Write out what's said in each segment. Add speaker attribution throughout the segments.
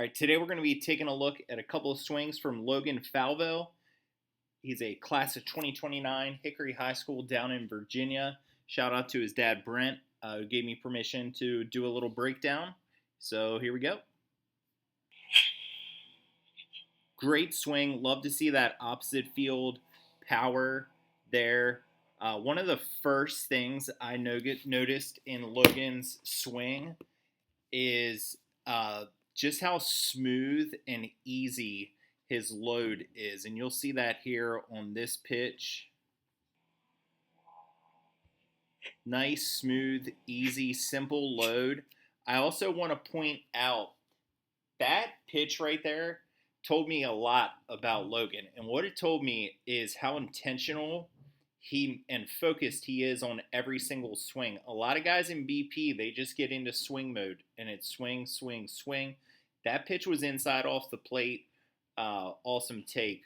Speaker 1: All right, today we're going to be taking a look at a couple of swings from Logan Falvo. He's a class of 2029, Hickory High School down in Virginia. Shout out to his dad, Brent, who gave me permission to do a little breakdown. So here we go. Great swing. Love to see that opposite field power there. One of the first things I noticed in Logan's swing is just how smooth and easy his load is. And you'll see that here on this pitch. Nice, smooth, easy, simple load. I also want to point out that pitch right there told me a lot about Logan. And what it told me is how intentional he and focused he is on every single swing. A lot of guys in BP, they just get into swing mode and it's swing, swing, swing. That pitch was inside off the plate. Awesome take.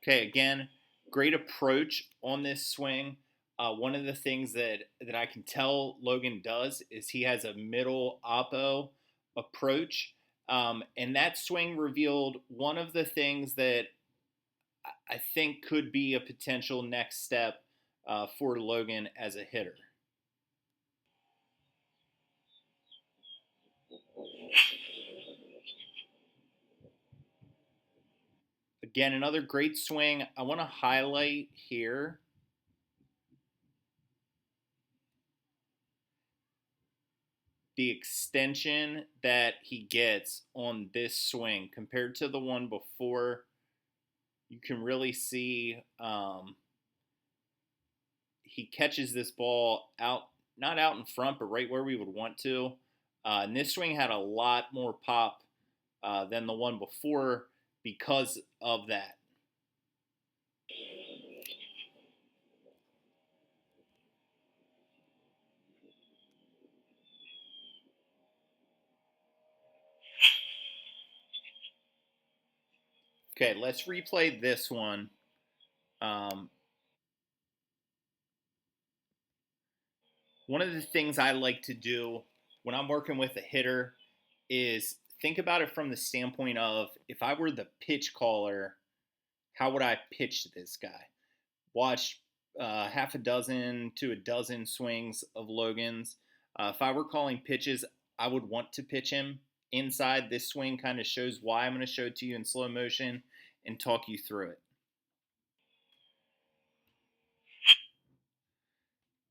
Speaker 1: Okay, again, great approach on this swing. One of the things that I can tell Logan does is he has a middle oppo approach. And that swing revealed one of the things that I think could be a potential next step for Logan as a hitter. Again, another great swing. I want to highlight here the extension that he gets on this swing compared to the one before. You can really see he catches this ball out, not out in front, but right where we would want to. And this swing had a lot more pop than the one before because of that. Okay, let's replay this one. One of the things I like to do when I'm working with a hitter is think about it from the standpoint of if I were the pitch caller, how would I pitch this guy? Watch half a dozen to a dozen swings of Logan's. If I were calling pitches, I would want to pitch him inside. This swing kind of shows why. I'm going to show it to you in slow motion and talk you through it.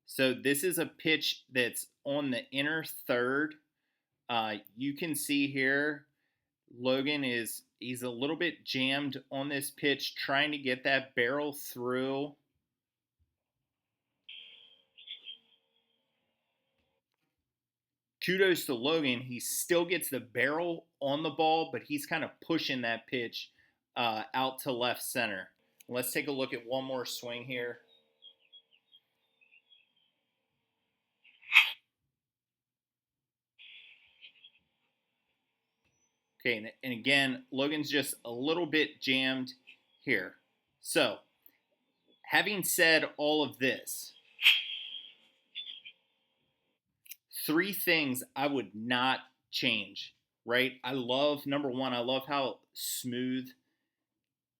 Speaker 1: So this is a pitch that's on the inner third. You can see here, Logan he's a little bit jammed on this pitch, trying to get that barrel through. Kudos to Logan. He still gets the barrel on the ball, but he's kind of pushing that pitch out to left center. Let's take a look at one more swing here. Okay, and again, Logan's just a little bit jammed here. So, having said all of this, three things I would not change, right? Number one, I love how smooth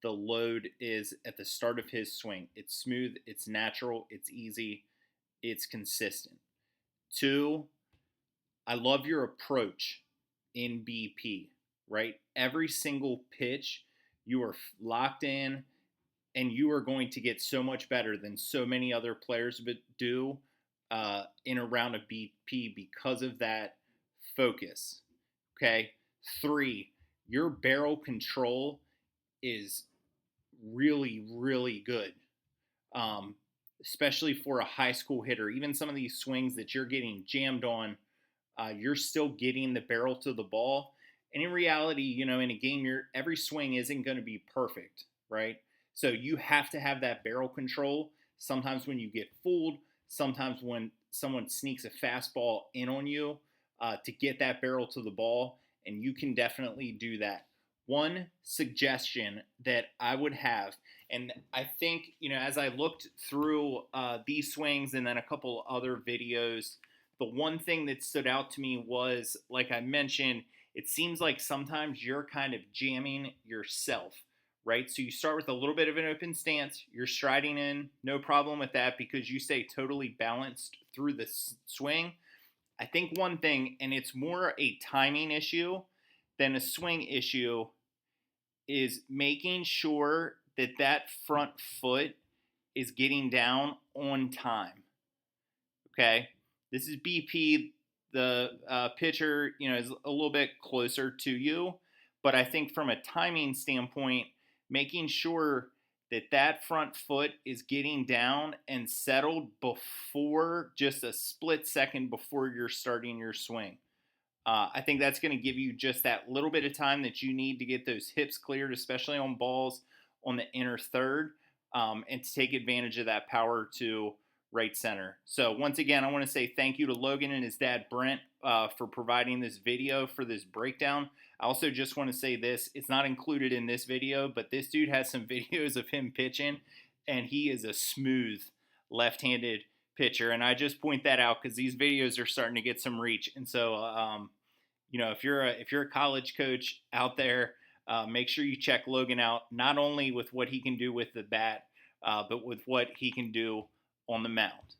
Speaker 1: the load is at the start of his swing. It's smooth, it's natural, it's easy, it's consistent. Two, I love your approach in BP, right? Every single pitch, you are locked in and you are going to get so much better than so many other players do in a round of BP because of that focus. Okay. Three, your barrel control is really, really good, especially for a high school hitter. Even some of these swings that you're getting jammed on, you're still getting the barrel to the ball. And in reality, in a game, every swing isn't going to be perfect, right? So you have to have that barrel control. Sometimes when you get fooled, sometimes when someone sneaks a fastball in on you to get that barrel to the ball, and you can definitely do that. One suggestion that I would have, And I think, as I looked through these swings and then a couple other videos, the one thing that stood out to me was, like I mentioned, it seems like sometimes you're kind of jamming yourself, right? So you start with a little bit of an open stance, you're striding in, no problem with that because you stay totally balanced through the swing. I think one thing, and it's more a timing issue than a swing issue, is making sure that that front foot is getting down on time. Okay, this is BP. The pitcher, is a little bit closer to you, but I think from a timing standpoint, making sure that that front foot is getting down and settled before, just a split second before you're starting your swing. I think that's going to give you just that little bit of time that you need to get those hips cleared, especially on balls on the inner third, and to take advantage of that power to right center. So once again, I want to say thank you to Logan and his dad Brent for providing this video for this breakdown. I also just want to say this: it's not included in this video, but this dude has some videos of him pitching, and he is a smooth left-handed pitcher. And I just point that out because these videos are starting to get some reach. And so, if you're a college coach out there, make sure you check Logan out, not only with what he can do with the bat, but with what he can do on the mound.